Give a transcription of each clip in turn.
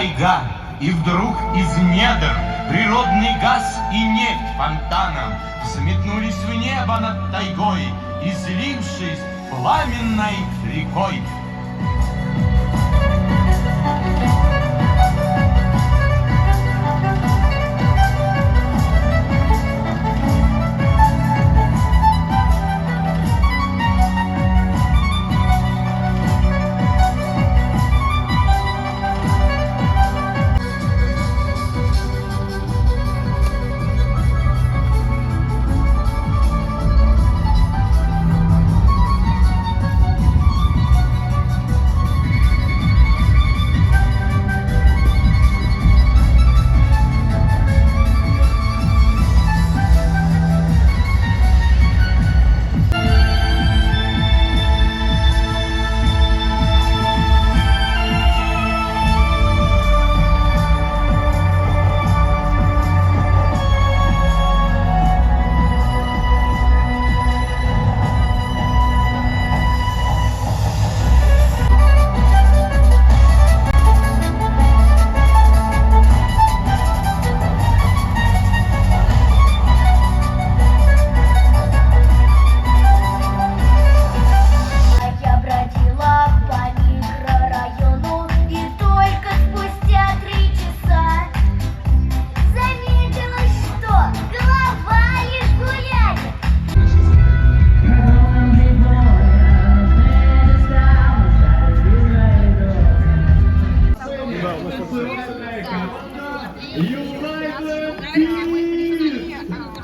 тайга, и вдруг из недр природный газ и нефть фонтаном взметнулись в небо над тайгой, излившись пламенной рекой.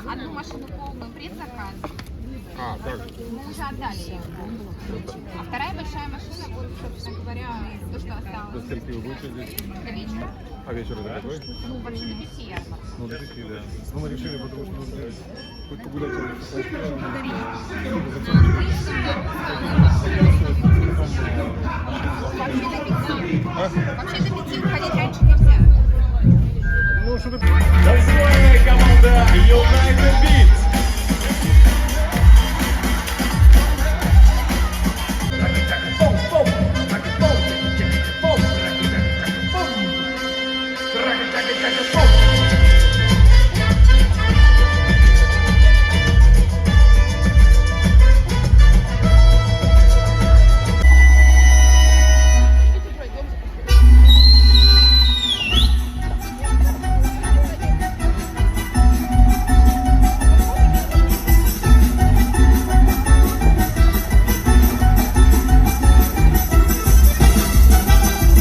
Одну машину полную предзаказ. Мы уже отдали. А вторая большая машина будет, собственно говоря, то, что осталось. До скольки вы будете здесь? До вечера. А вечер до какой? Ну, вообще до 5 ярмарок. Ну, до 5, да. Ну, мы решили, потому что мы хоть погулять. Вообще до 5 уходить раньше нельзя. Ну, что-то... Танцевальная команда United Beats.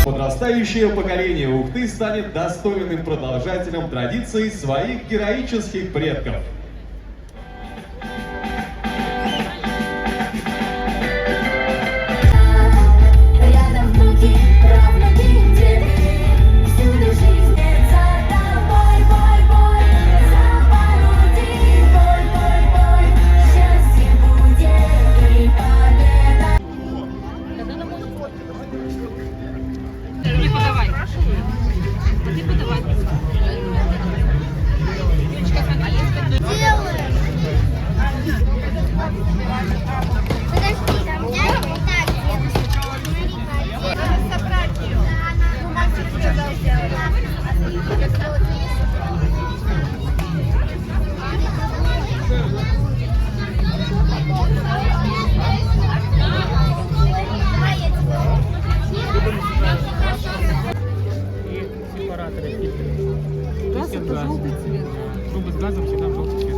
Подрастающее поколение Ухты станет достойным продолжателем традиций своих героических предков. Газ это желтый цвет. Трубы с газом всегда желтый цвет.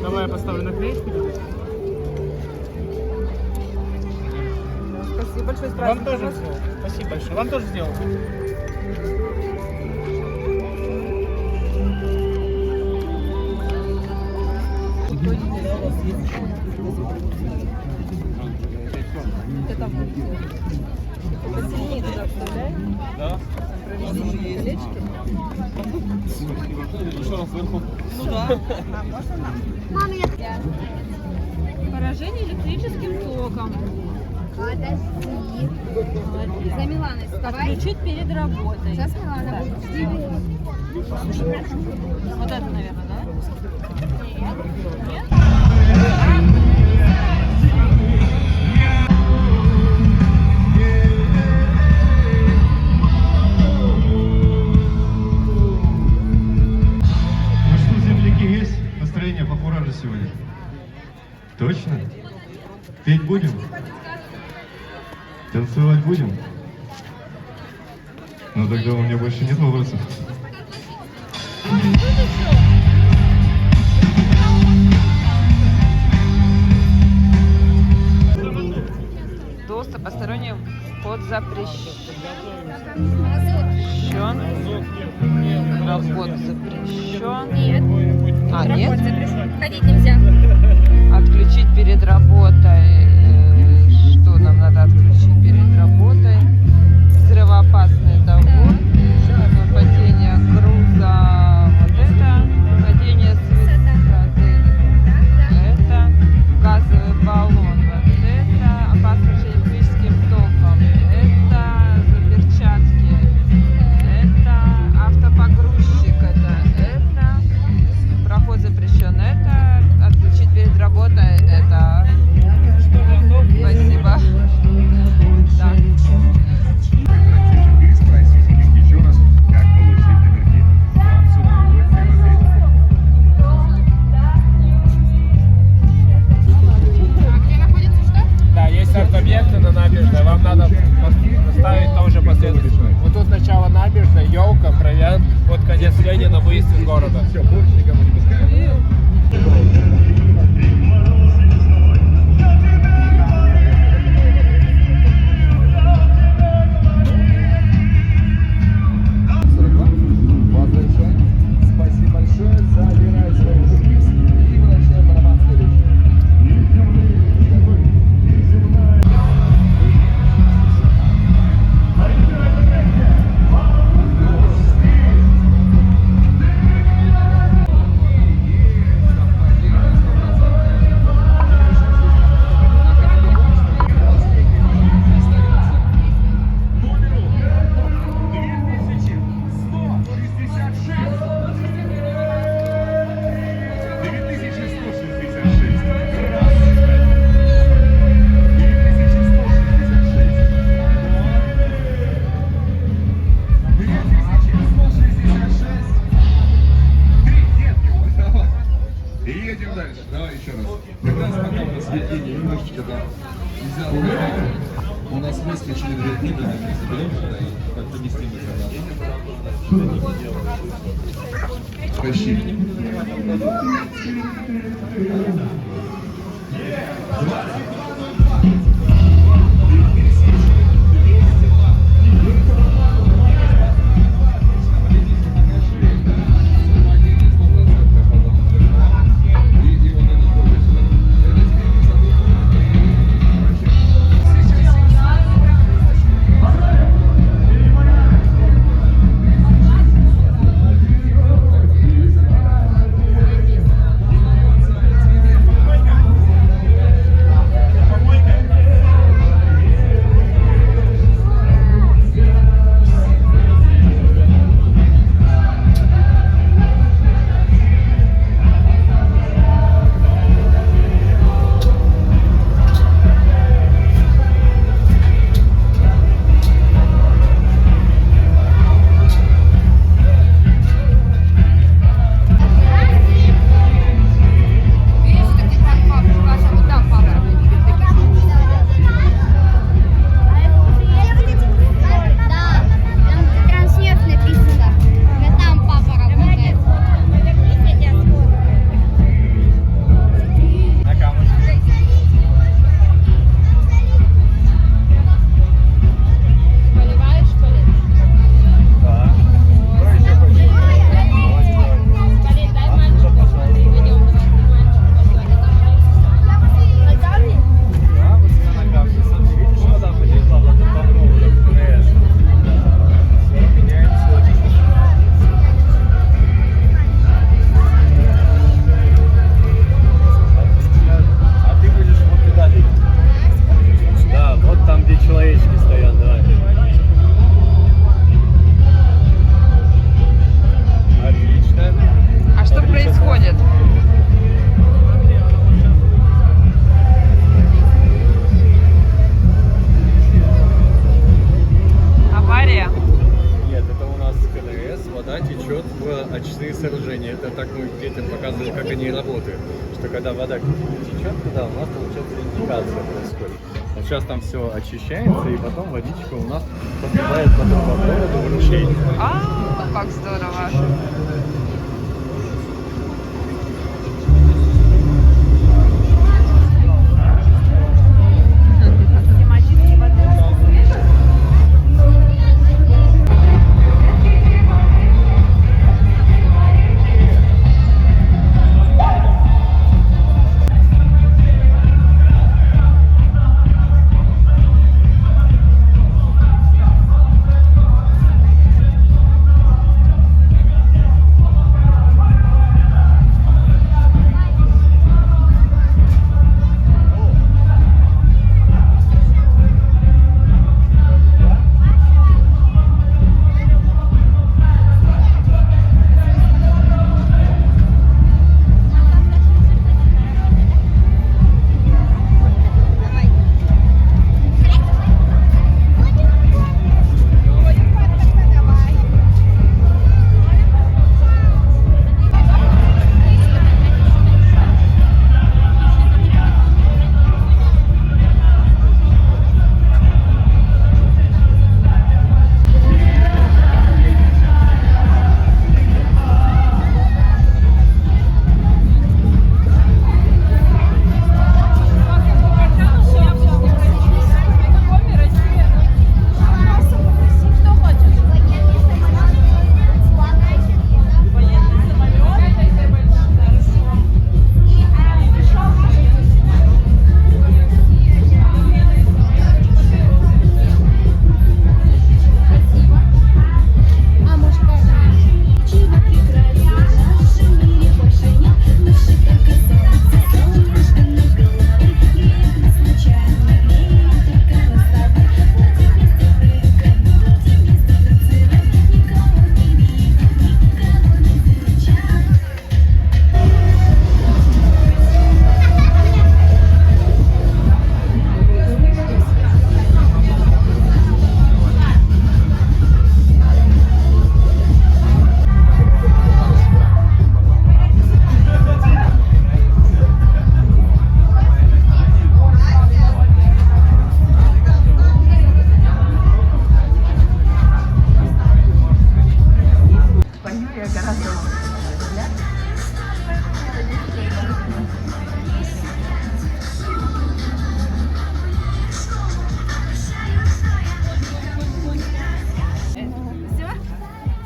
Давай я поставлю наклеечку. Спасибо большое. Вам тоже сделал. Спасибо большое. Вам тоже сделал. Это посильнее туда вставляй. Да. Провези колечки. Еще раз сверху. Ну да. Поражение электрическим током. Подожди. За Миланой вставай. Отключить перед работой. Сейчас Милана будет. Жди. Вот это, наверное, да? Нет? же сегодня? Точно? Петь будем? Танцевать будем? Ну тогда у меня больше нет вопросов. Доступ посторонний вход запрещен. Работа запрещен. Нет. А, нет? Ходить нельзя. Отключить перед работой. Что нам надо отключить перед работой? Взрывоопасный договор. Падение груза. Вот это. Падение свистоты. Это. Газовый баллон. Вот это. Опасность электрическим током. Это. Перчатки. Это. Автопогрузчик. Это. Проход запрещен. Это. Отключить перед работой. Это. Спасибо. Да. Переспросите их еще раз, как получить номерки. Вам с удовольствием ответят. А где находится что? Да, есть арт-объекты на набережной, вам надо поставить тоже последовательно. Вот тут начало набережной, елка, провиант, вот конец Ленина, выезд из города. Все, больше никого не пускаем. Спасибо большое. Забирай свой приз и вращаем барабанскую ручку. И едем дальше. Давай еще раз. Как раз пока у нас Евгений немножечко взял время. У нас выскочили две книги, заберем сюда и как поместим их. Тащи. что когда вода течет туда, у нас получается индикация происходит. Вот сейчас там все очищается, и потом водичка у нас поступает потом по городу в ручей. Как здорово.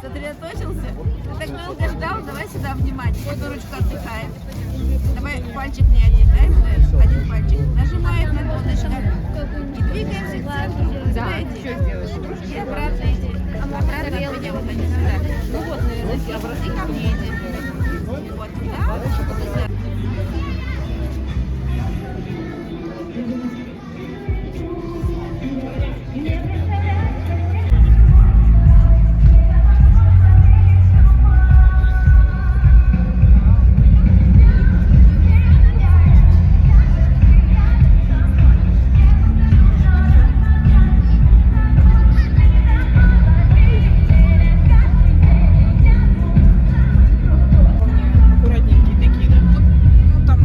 Сосредоточился? Ты так долго ждал, давай сюда внимание. Вот ручка отдыхает. Давай пальчик не один, да, ему даешь? Один пальчик. Нажимает на донышко. И двигаемся к центру. Да, что делаешь? И обратно иди. Обратно от меня вот они сюда. Ну вот, наверное, и ко мне иди. Вот, да? Аккуратненькие такие, да? Ну, там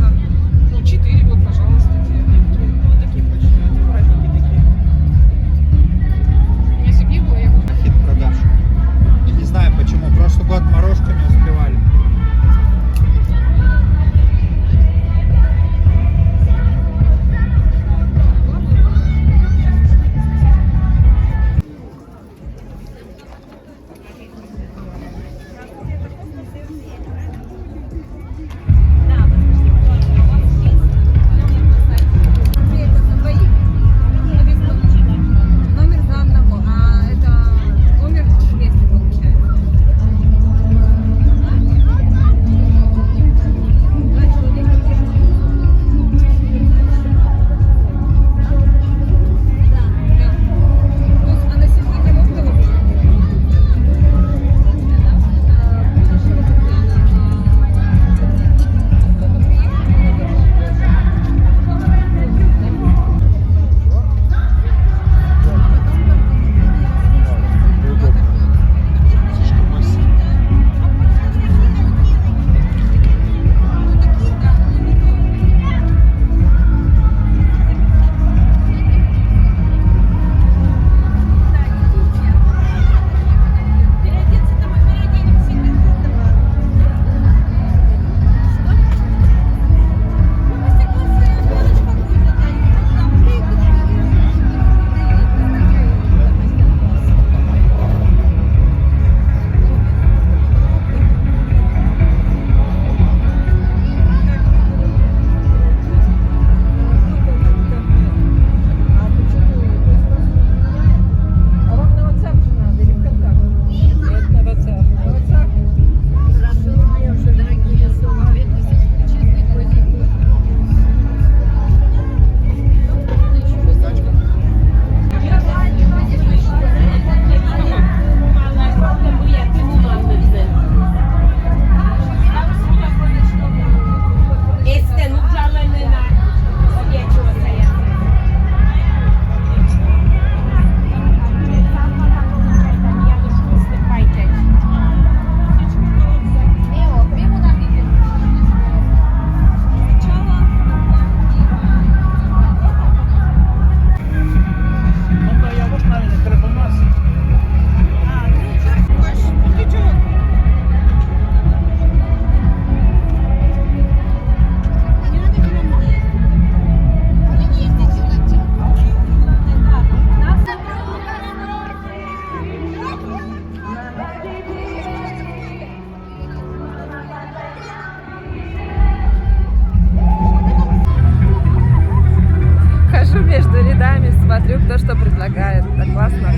то, что предлагает. Это классно.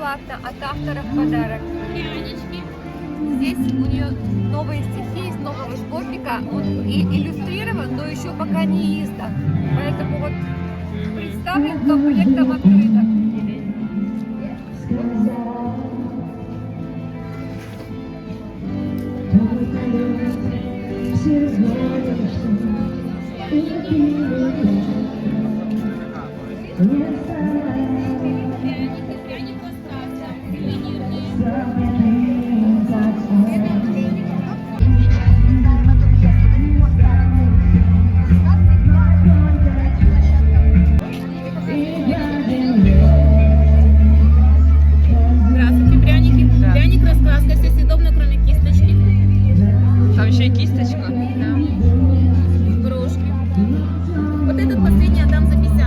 бесплатно от автора в подарок. Здесь у нее новые стихи из нового сборника. Он и иллюстрирован, но еще пока не издан. Поэтому вот представлен комплектом открыток. Здравствуйте, пряники. Да. Пряник раскраска, все съедобно, кроме кисточки. Там еще и кисточка. Да. Брошки. Вот этот последний отдам за 50.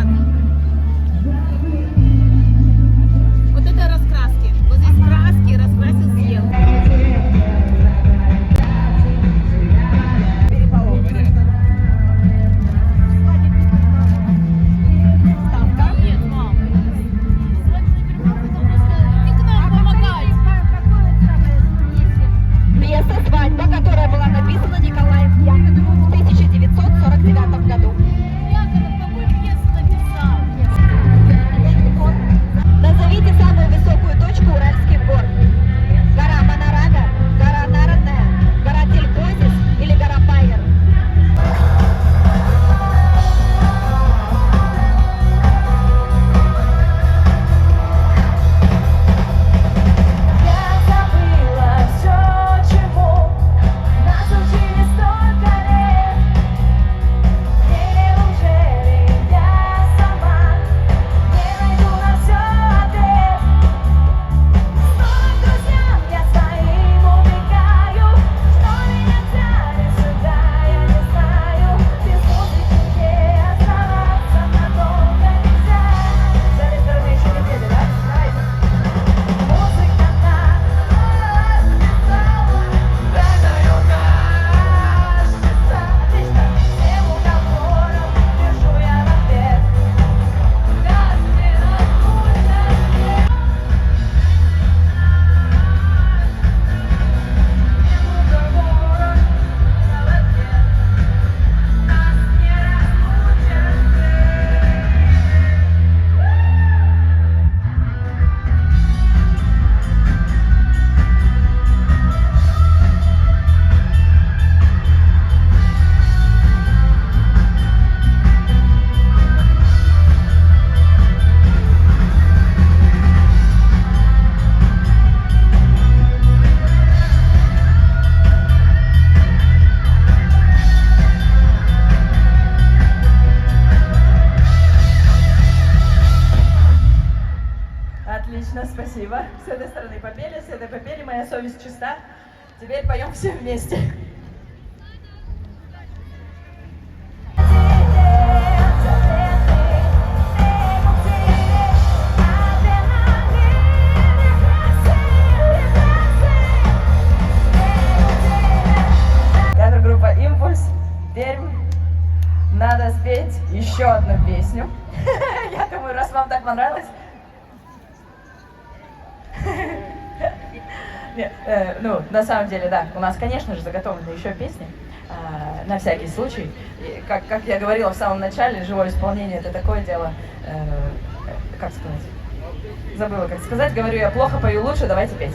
Отлично, спасибо. С этой стороны попели, с этой попели, моя совесть чиста. Теперь поем все вместе. Кавер-группа «Импульс», Пермь. Надо спеть еще одну песню. Я думаю, раз вам так понравилось. Нет, ну, на самом деле, да, у нас, конечно же, заготовлены еще песни, на всякий случай. И, как я говорила в самом начале, живое исполнение — это такое дело, как сказать, забыла, как сказать, говорю, я плохо пою, лучше, давайте петь.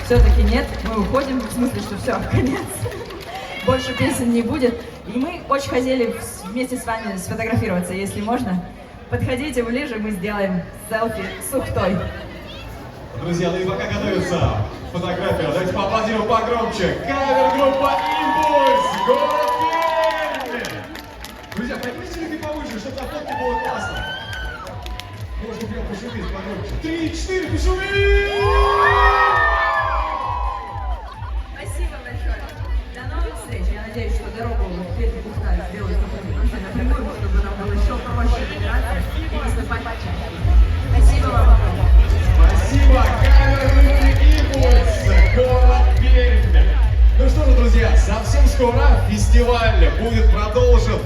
Все-таки нет, мы уходим, в смысле, что все, конец. Больше песен не будет. И мы очень хотели вместе с вами сфотографироваться, если можно. Подходите ближе, мы сделаем селфи с ухтой. Друзья, ну и пока готовится фотография, давайте поаплодируем погромче. Кавер-группа «Импульс», город Пермь! Друзья, поднимите руки повыше, чтобы на фотке было классно. Можно прям пошуметь погромче. 3, 4, пошуметь! Спасибо большое. До новых встреч. Я надеюсь, что дорогу в Пермь Ухта сделать вообще напрямую, чтобы нам было еще проще добираться и выступать почаще. Спасибо вам огромное. Спасибо, кавер-группе «Импульс», город Пермь! Ну что же, друзья, совсем скоро фестиваль будет продолжен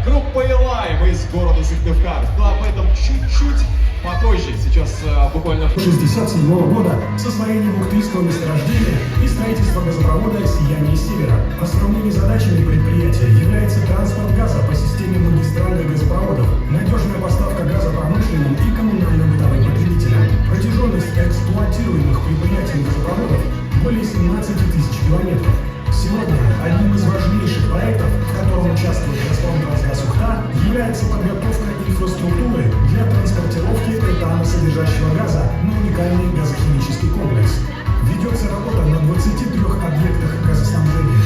группой «Лайм» из города Сыктывкар. Но об этом чуть-чуть попозже. Сейчас буквально... 1967 года с освоением Ухтырского месторождения и строительства газопровода «Сияние Севера». Основными задачами предприятия является транспорт газа по системе магистральных газопроводов, надежная поставка газа промышленным и коммунально-бытовым потребителям. Протяженность эксплуатируемых предприятий газопроводов более 17 тысяч километров. Сегодня одним из важнейших проектов, в котором участвует «Газпром-Трансгаз Ухта», является подготовка инфраструктуры для транспортировки этаносодержащего газа на уникальный газохимический комплекс. Ведется работа на 23 объектах газоснабжения.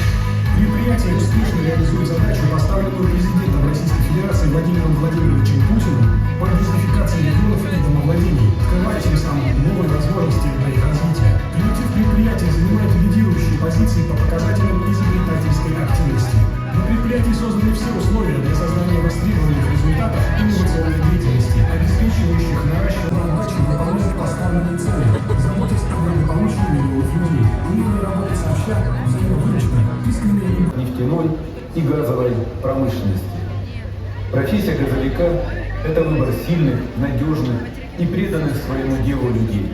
Предприятие успешно реализует задачу, поставленную президентом Российской Федерации Владимиром Владимировичем Путиным по газификации регионов и домовладений, открывая тем самым новые возможности для их развития. Коллектив предприятия занимает лидирующие позиции по показателям изобретательской активности. На предприятии созданы все условия для создания востребованных результатов инновационной деятельности, обеспечивающих наращивание отдачи и выполнение поставленные цели, заботясь о благополучии миллионов людей, умение работать сообща, взаимовыручно, искренне нефтяной и газовой промышленности. Профессия газовика – это выбор сильных, надежных и преданных своему делу людей.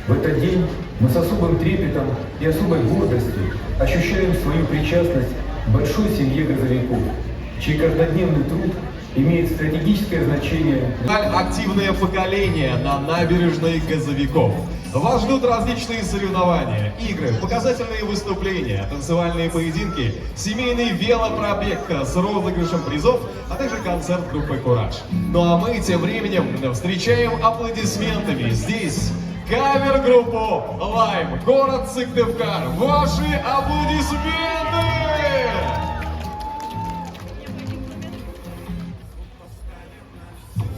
В этот день мы с особым трепетом и особой гордостью ощущаем свою причастность к большой семье газовиков, чей каждодневный труд имеет стратегическое значение. Активное поколение на набережной газовиков. Вас ждут различные соревнования, игры, показательные выступления, танцевальные поединки, семейный велопробег с розыгрышем призов, а также концерт группы «Кураж». Ну а мы тем временем встречаем аплодисментами здесь кавер-группу «Лайм», город Сыктывкар. Ваши аплодисменты!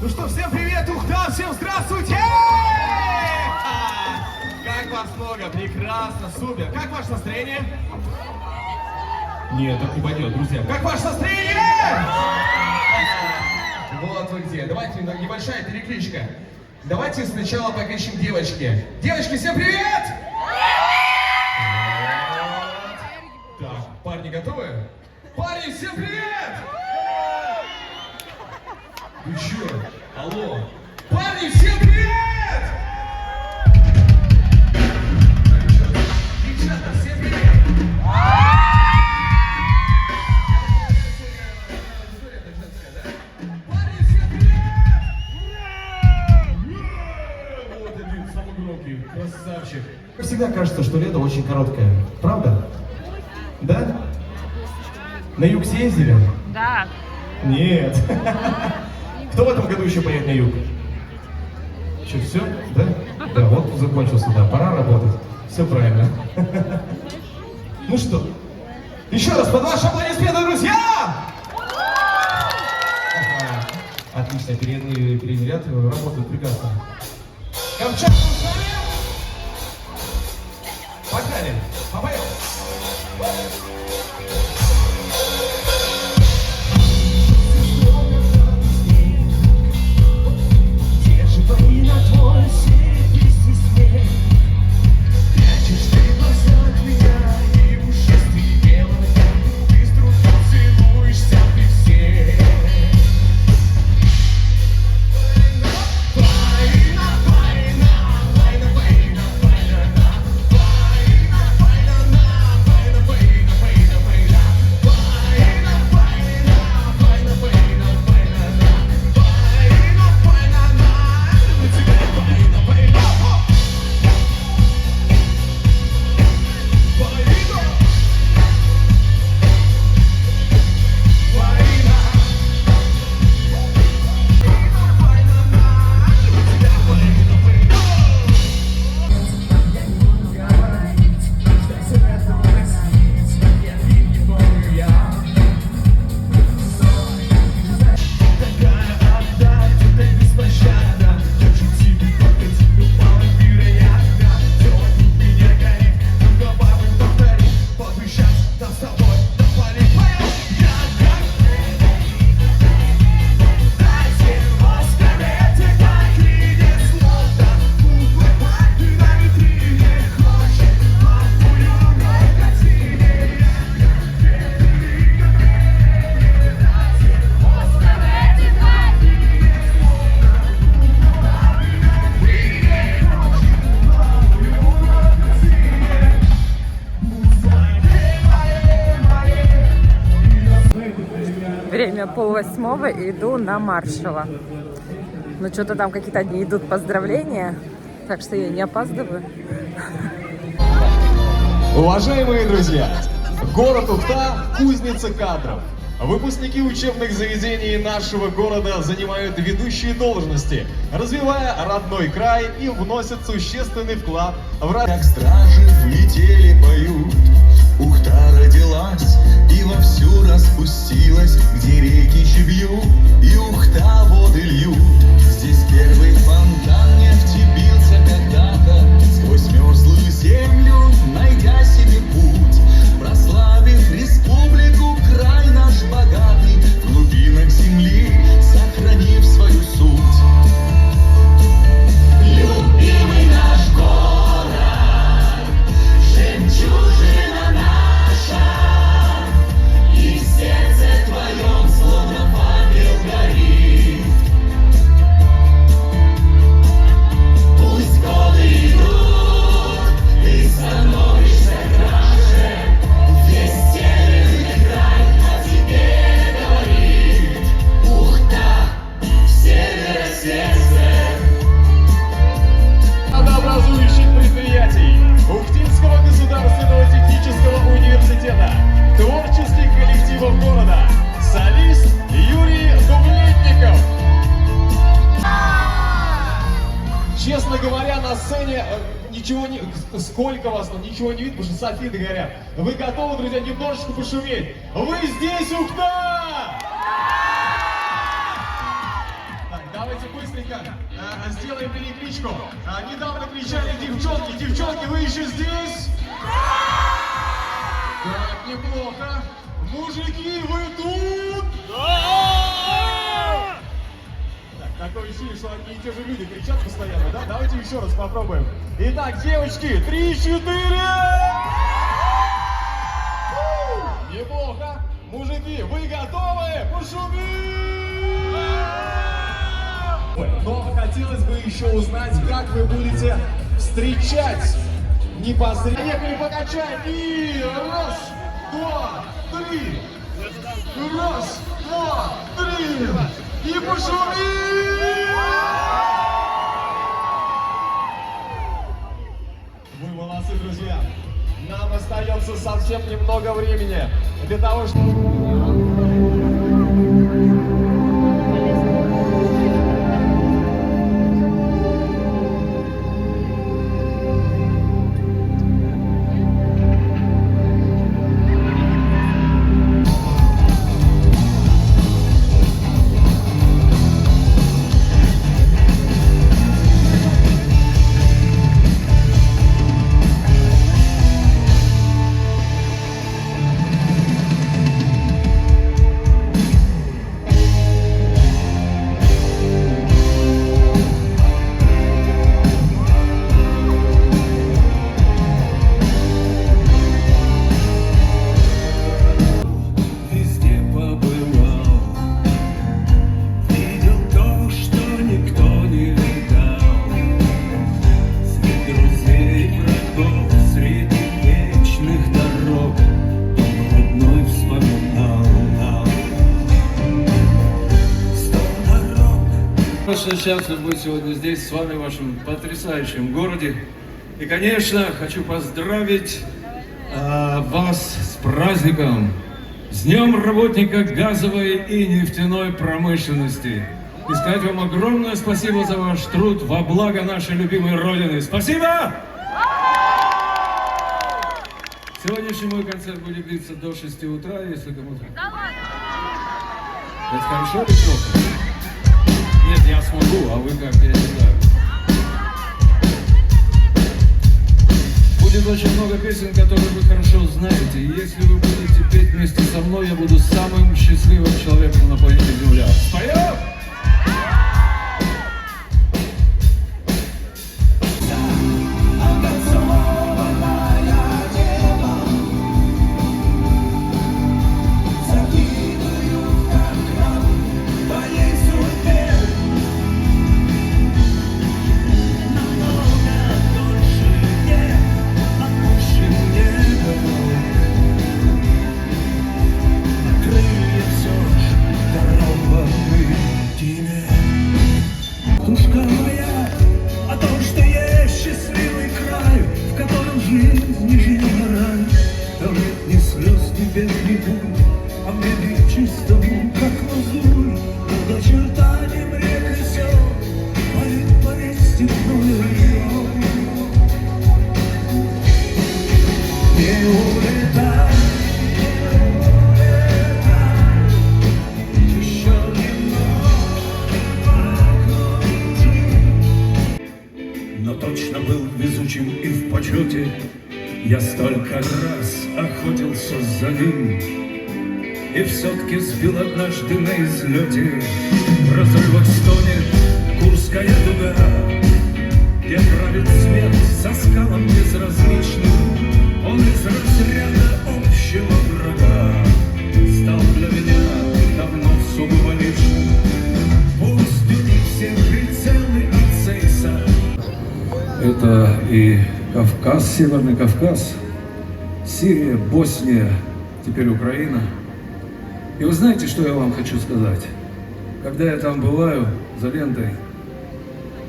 Ну что, всем привет, Ухта, всем здравствуйте! Как вас много, прекрасно, супер. Как ваше настроение? Нет, так не пойдет, друзья. Как ваше настроение? Вот вы где. Давайте небольшая перекличка. Давайте сначала покричим девочки. Девочки, всем привет! Так, парни готовы? Парни, всем привет! Вы чё? Алло! Парни, всем привет! Девчата, всем привет! Парни, всем привет! Вот один, самый громкий, красавчик. Всегда кажется, что лето очень короткое. Правда? Да? На юг съездили? Да. Нет. Кто в этом году еще поедет на юг? Что, все? Да? Да, вот закончился, да. Пора работать. Все правильно. Ну что, еще раз под ваши аплодисменты, друзья! Отлично, передний ряд работает прекрасно. Камчатка с нами? Погнали! Попоем! Время 7:30, иду на Маршала. Ну, что-то там какие-то одни идут поздравления, так что я не опаздываю. Уважаемые друзья, город Ухта – кузница кадров. Выпускники учебных заведений нашего города занимают ведущие должности, развивая родной край и вносят существенный вклад в Как стражи в метели поют, Ухта родилась и вовсю распустилась, где реки чебьют и Ухта воды льют. Здесь первый фонтан нефти бился когда-то сквозь мерзлую землю, найдя себе путь, прославив республику, край наш богатый, в глубинах земли сохранив свою суть. Любимый наш город, жемчужина наша, и в сердце твоем словно факел горит. Пусть годы идут, ты становишься краше, весь северный край о тебе говорит. Ухта, севера сердце. образующих предприятий Ухтинского государственного технического университета, творческих коллективов города, солист Юрий Дублетников. Честно говоря, на сцене ничего не... Сколько вас, но ничего не видно, потому что софиты горят. Вы готовы, друзья, немножечко пошуметь? Вы здесь, Ухта! Так, давайте сделаем перекличку. Недавно кричали девчонки. Девчонки, вы еще здесь? Так, неплохо. Мужики, вы тут? Так, такое ощущение, что одни и те же люди кричат постоянно, да? Давайте еще раз попробуем. Итак, девочки, 3-4. Неплохо. Мужики, вы готовы? Пошумим! Но хотелось бы еще узнать, как вы будете встречать непосредственно. Поехали, покачаем. И раз, два, три. Раз, два, три. И пошумим! Вы молодцы, друзья. Нам остается совсем немного времени для того, чтобы... Счастлив быть сегодня здесь с вами в вашем потрясающем городе. И, конечно, хочу поздравить вас с праздником, с Днем работника газовой и нефтяной промышленности. И сказать вам огромное спасибо за ваш труд во благо нашей любимой Родины. Спасибо! Сегодняшний мой концерт будет длиться до 6 утра, если кому-то... Это хорошо или плохо? Нет, я смогу, а вы как, я не знаю. Будет очень много песен, которые вы хорошо знаете. И если вы будете петь вместе со мной, я буду самым счастливым человеком на планете Земля. Споем! Но точно был везучим и в почете. Я столько раз охотился за ним, и все-таки сбил однажды на излете. В разрывах стонет Курская дуга, где правит смерть со скалом безразличным. Он из разряда общего врага стал для меня давно сугубо личным. Пусть у них все прицелы от Цейса. Это и Кавказ, Северный Кавказ, Сирия, Босния, теперь Украина. И вы знаете, что я вам хочу сказать? Когда я там бываю за лентой,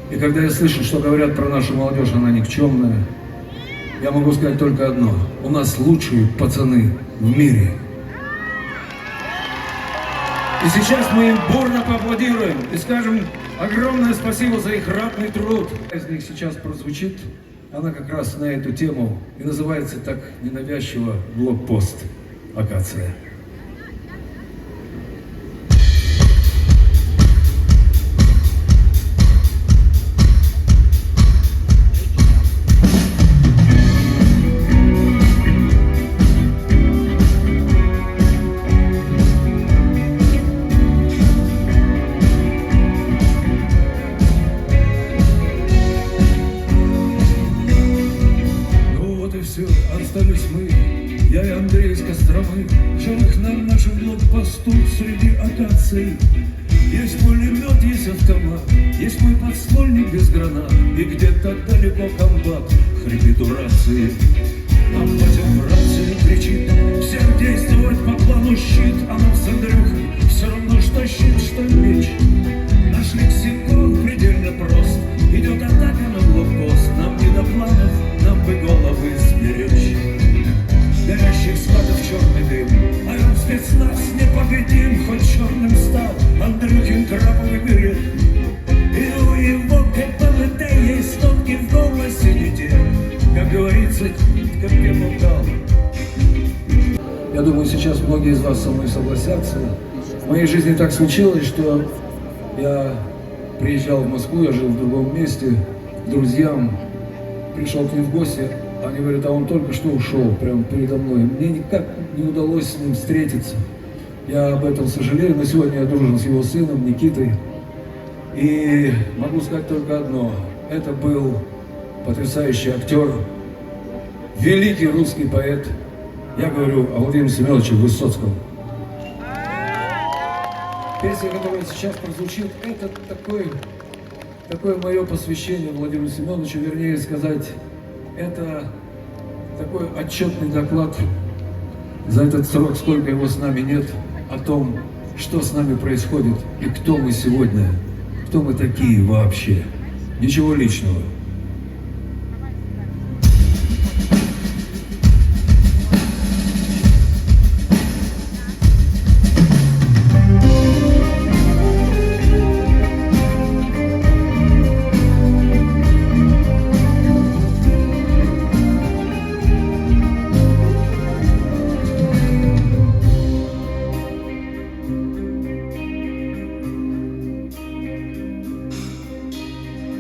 и когда я слышу, что говорят про нашу молодежь, она никчемная, я могу сказать только одно: у нас лучшие пацаны в мире. И сейчас мы им бурно поаплодируем и скажем огромное спасибо за их ратный труд. Из них сейчас прозвучит, она как раз на эту тему и называется так ненавязчиво «Блокпост. Акация». посту среди акаций. Есть пулемет, есть автомат, есть мой подствольник без гранат, и где-то далеко комбат хрипит у рации. А батя в рации кричит: всем действовать по плану щит. А нам с Андрюхой все равно, что щит, что меч. Наш лексикон предельно прост. Идет атака на блокпост. Нам не до планов, нам бы головы сберечь. Горящих складов черный дым, а он спецназ непобедим. Хоть черным стал Андрюхин краповый берет, и у его КПВТ есть нотки в голосе не те. Как говорится, как пепел дал. Я думаю, сейчас многие из вас со мной согласятся. В моей жизни так случилось, что я приезжал в Москву, я жил в другом месте, к друзьям, пришел к ним в гости. Они говорят: а он только что ушел, прямо передо мной. Мне никак не удалось с ним встретиться. Я об этом сожалею, но сегодня я дружен с его сыном Никитой. И могу сказать только одно. Это был потрясающий актер, великий русский поэт. Я говорю о Владимире Семеновиче Высоцком. Песня, которая сейчас прозвучит, это такое мое посвящение Владимиру Семеновичу, вернее сказать, это такой отчетный доклад за этот срок, сколько его с нами нет, о том, что с нами происходит и кто мы сегодня, кто мы такие вообще. Ничего личного.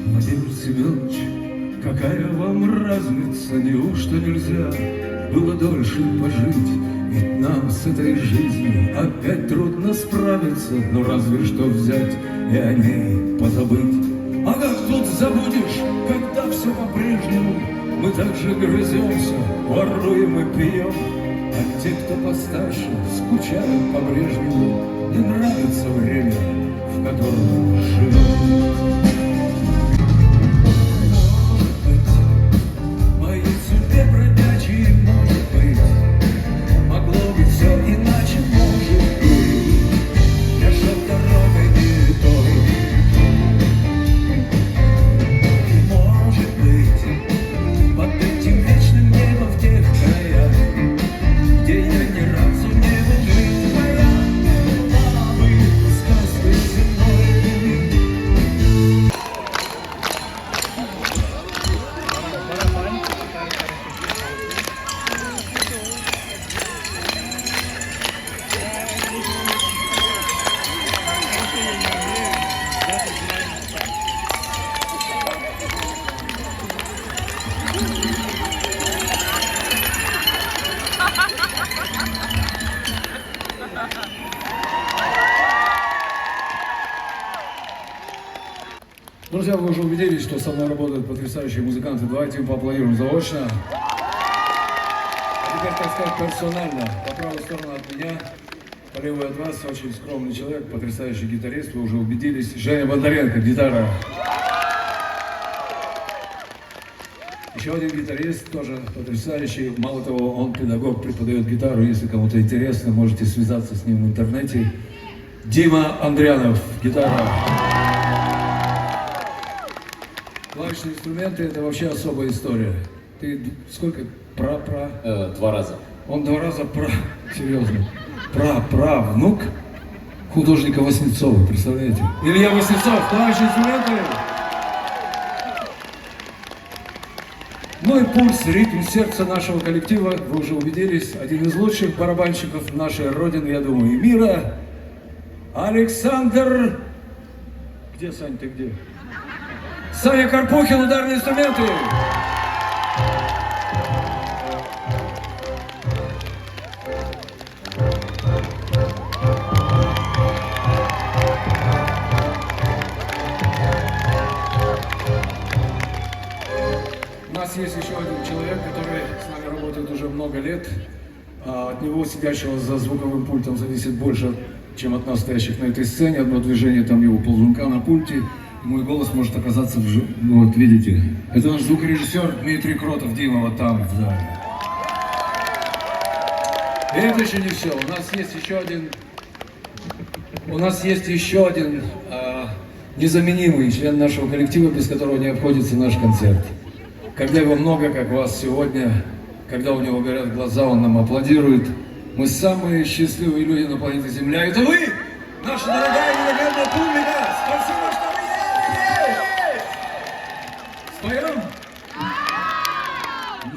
Владимир Семенович, какая вам разница, неужто нельзя было дольше пожить? Ведь нам с этой жизнью опять трудно справиться, но разве что взять и о ней позабыть. А как тут забудешь, когда все по-прежнему? Мы также грыземся, воруем и пьем, а те, кто постарше, скучают по-прежнему. Не нравится время, в котором живем. Друзья, вы уже убедились, что со мной работают потрясающие музыканты. Давайте им поаплодируем заочно. А теперь, так сказать, персонально. По правую сторону от меня, по левую от вас, очень скромный человек, потрясающий гитарист. Вы уже убедились. Женя Бондаренко, гитара. Еще один гитарист, тоже потрясающий. Мало того, он педагог, преподает гитару. Если кому-то интересно, можете связаться с ним в интернете. Дима Андрянов, гитара. Клавишные инструменты — это вообще особая история. Ты сколько? Два раза. Он 2 раза серьезно. Правнук художника Васнецова, представляете? Илья Васнецов, клавишные инструменты. Ну и пульс, ритм сердца нашего коллектива, вы уже убедились, один из лучших барабанщиков нашей Родины, я думаю, и мира, Александр... Где, Сань, ты где? Саня Карпухин, ударные инструменты. У нас есть еще один человек, который с нами работает уже много лет. от него, сидящего за звуковым пультом, зависит больше, чем от нас, стоящих на этой сцене. Одно движение там его ползунка на пульте, и мой голос может оказаться ну, вот видите. Это наш звукорежиссер Дмитрий Кротов, Дима, вот там, в зале. И это еще не все. У нас есть еще один незаменимый член нашего коллектива, без которого не обходится наш концерт. Когда его много, как вас сегодня, когда у него горят глаза, он нам аплодирует. Мы самые счастливые люди на планете Земля. Это вы, наша дорогая ненаглядная публика! Спасибо, что вы есть! Споем?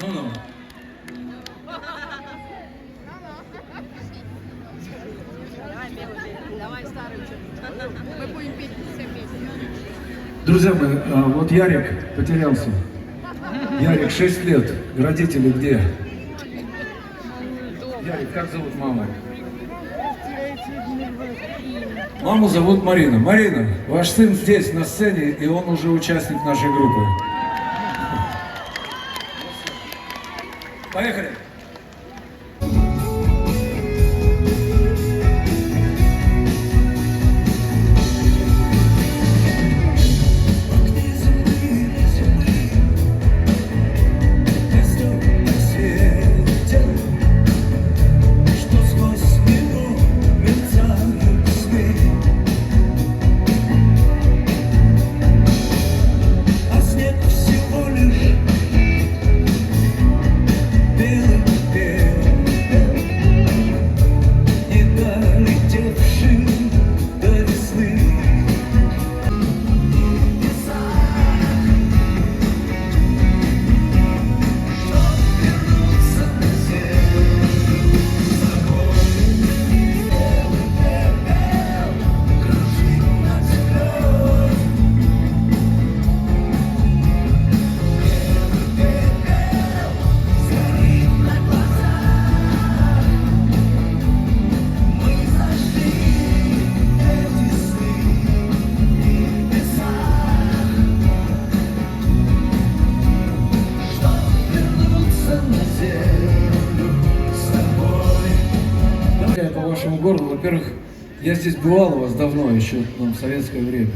Ну-ну. Давай старую что-нибудь. Мы будем петь все вместе. Друзья мои, вот Ярик потерялся. Ярик, 6 лет. Родители где? Ярик, как зовут маму? Маму зовут Марина. Марина, ваш сын здесь, на сцене, и он уже участник нашей группы. Поехали! Городу. Во-первых, я здесь бывал у вас давно, еще в советское время.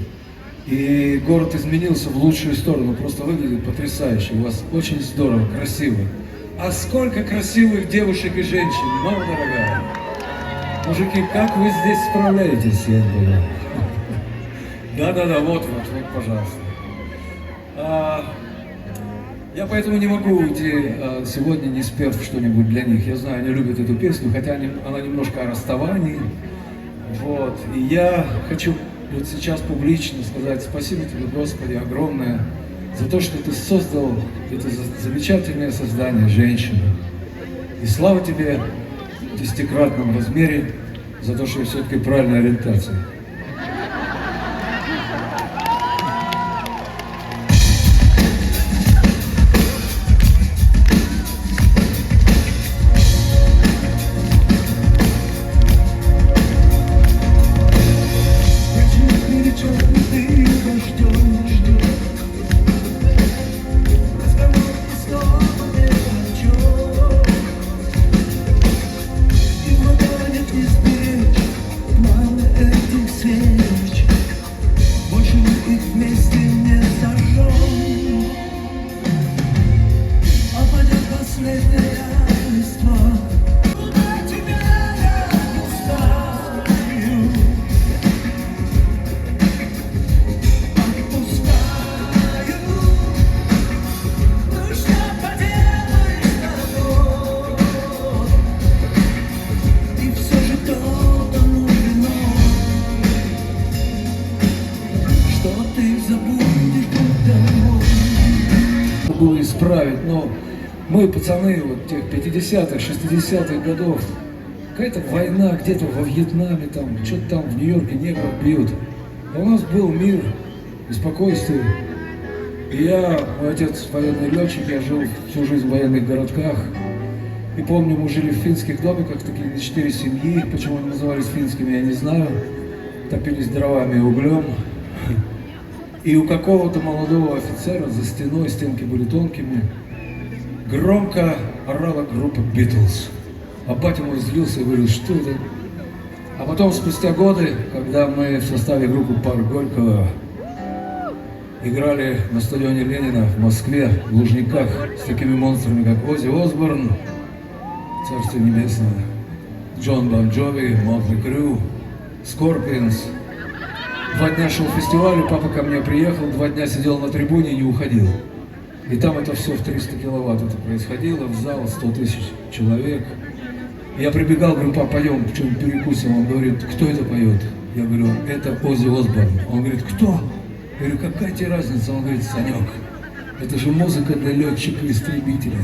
И город изменился в лучшую сторону, просто выглядит потрясающе. У вас очень здорово, красиво. А сколько красивых девушек и женщин, мама дорогая. Мужики, как вы здесь справляетесь, я думаю. Да-да-да, вот, пожалуйста. Я поэтому не могу уйти сегодня, не спев что-нибудь для них. Я знаю, они любят эту песню, хотя она немножко о расставании. Вот. И я хочу вот сейчас публично сказать спасибо тебе, Господи, огромное, за то, что ты создал это замечательное создание, женщину. И слава тебе в 10-кратном размере за то, что я все-таки правильная ориентация. Было исправить, но мы, пацаны, вот тех 50-х, 60-х годов, какая-то война где-то во Вьетнаме, там, что-то там в Нью-Йорке негров бьют. А у нас был мир и спокойствие. И мой отец военный летчик, я жил всю жизнь в военных городках. И помню, мы жили в финских домиках, такие 4 семьи, почему они назывались финскими, я не знаю. Топились дровами и углем. И у какого-то молодого офицера за стеной, стенки были тонкими, громко орала группа Beatles. А батя мой злился и говорил, что это? А потом, спустя годы, когда мы в составе группы «Парк Горького» играли на стадионе Ленина в Москве, в Лужниках, с такими монстрами, как Оззи Осборн, Царство Небесное, Джон Бон Джови, Мотли Крю, Скорпионс. 2 дня шел фестиваль, и папа ко мне приехал, 2 дня сидел на трибуне и не уходил. И там это все в 300 киловатт это происходило, в зал 100 000 человек. Я прибегал, говорю, папа, пойдем, что-нибудь перекусим. Он говорит, кто это поет? Я говорю, это Оззи Осборн. Он говорит, кто? Я говорю, какая тебе разница? Он говорит, Санек, это же музыка для летчика-истребителя.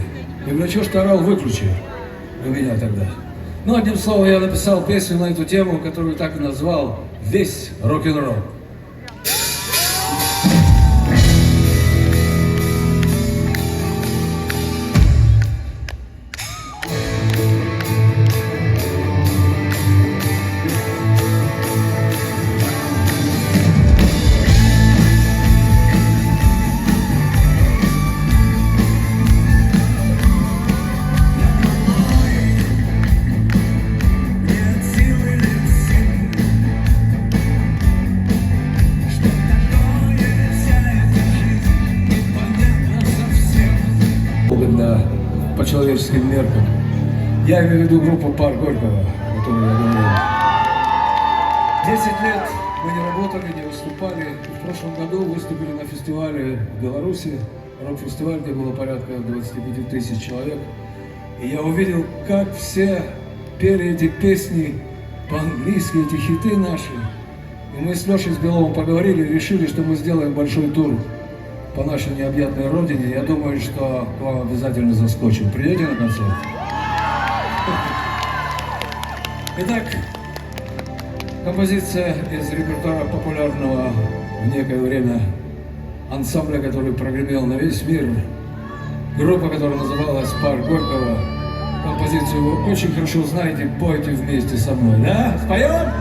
Я говорю, а что ж ты орал, выключи у меня тогда. Ну, одним словом, я написал песню на эту тему, которую так и назвал «Весь рок-н-ролл». По человеческим меркам. Я имею в виду группу «Парк Горького», о которой я говорил. 10 лет мы не работали, не выступали. В прошлом году выступили на фестивале в Беларуси, рок-фестиваль, где было порядка 25 000 человек. И я увидел, как все пели эти песни по-английски, эти хиты наши. И мы с Лешей с Беловым поговорили и решили, что мы сделаем большой тур по нашей необъятной родине. Я думаю, что к вам обязательно заскочим. Придете на концерт? Итак, композиция из репертуара популярного в некое время ансамбля, который прогремел на весь мир. Группа, которая называлась «Парк Горького». Композицию вы очень хорошо знаете, пойте вместе со мной. Да? Споем?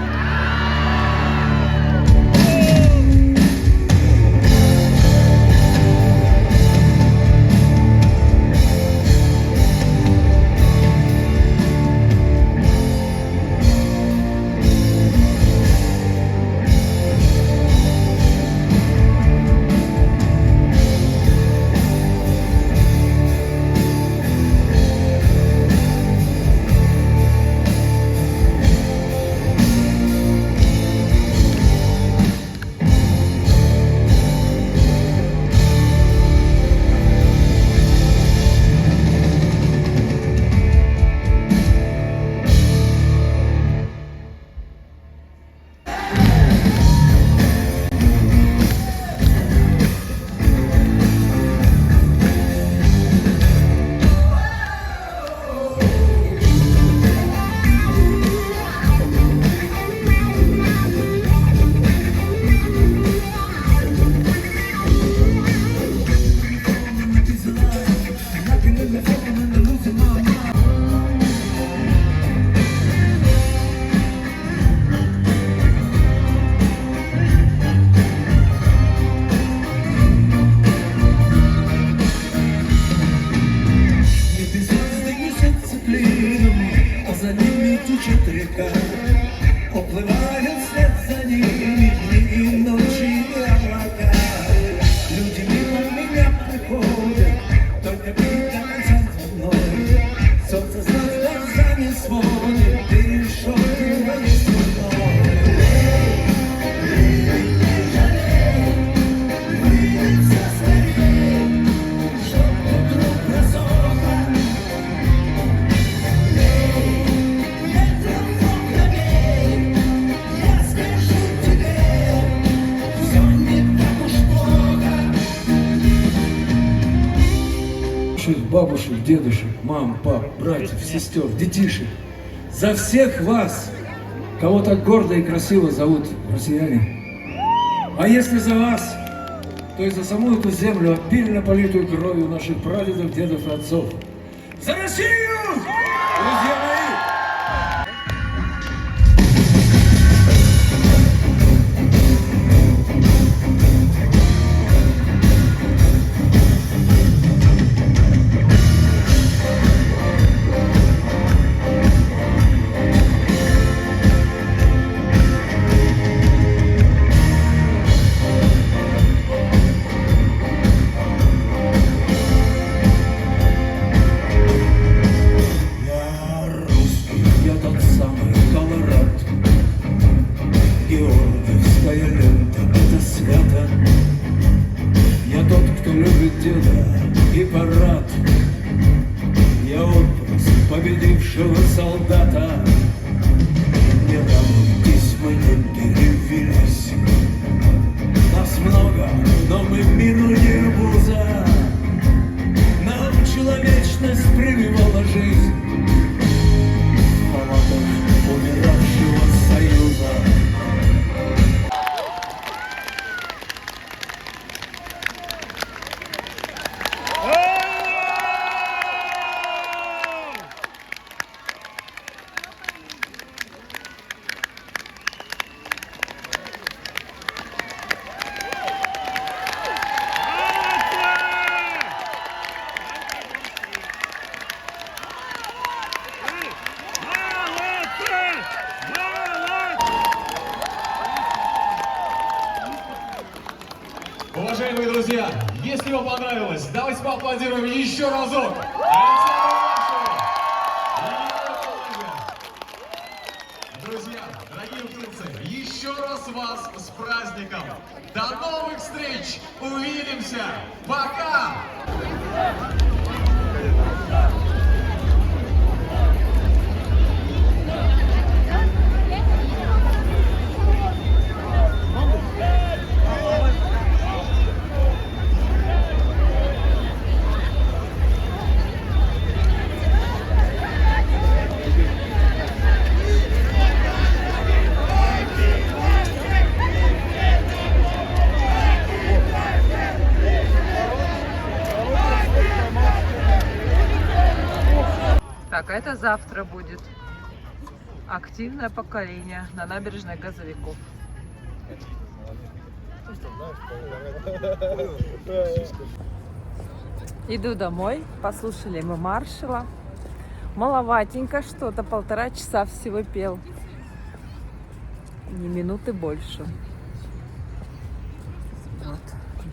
Бабушек, дедушек, мам, пап, братьев, сестер, детишек. За всех вас, кого так гордо и красиво зовут россияне. А если за вас, то и за саму эту землю, обильно политую кровью наших прадедов, дедов и отцов. За Россию! Друзья мои! Георгиевская лента, это свято. Я тот, кто любит дело и парад. Я образ победившего солдата. Недавно письма не перевелись. Нас много, но мы миру не обуза. Нам человечность прививала жизнь в палатах умиравшего союза. Уважаемые друзья, если вам понравилось, давайте поаплодируем еще разок. Друзья, дорогие украинцы, еще раз вас с праздником. До новых встреч! Увидимся! Пока! Так, а это завтра будет активное поколение на набережной Газовиков. Иду домой, послушали мы маршала. Маловатенько что-то, 1,5 часа всего пел. Ни минуты больше. Вот.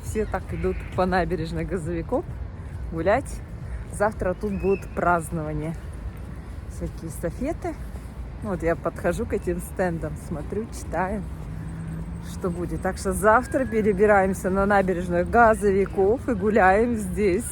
Все так идут по набережной Газовиков гулять. Завтра тут будут празднования. Всякие эстафеты. Вот я подхожу к этим стендам, смотрю, читаю, что будет. Так что завтра перебираемся на набережную Газовиков и гуляем здесь.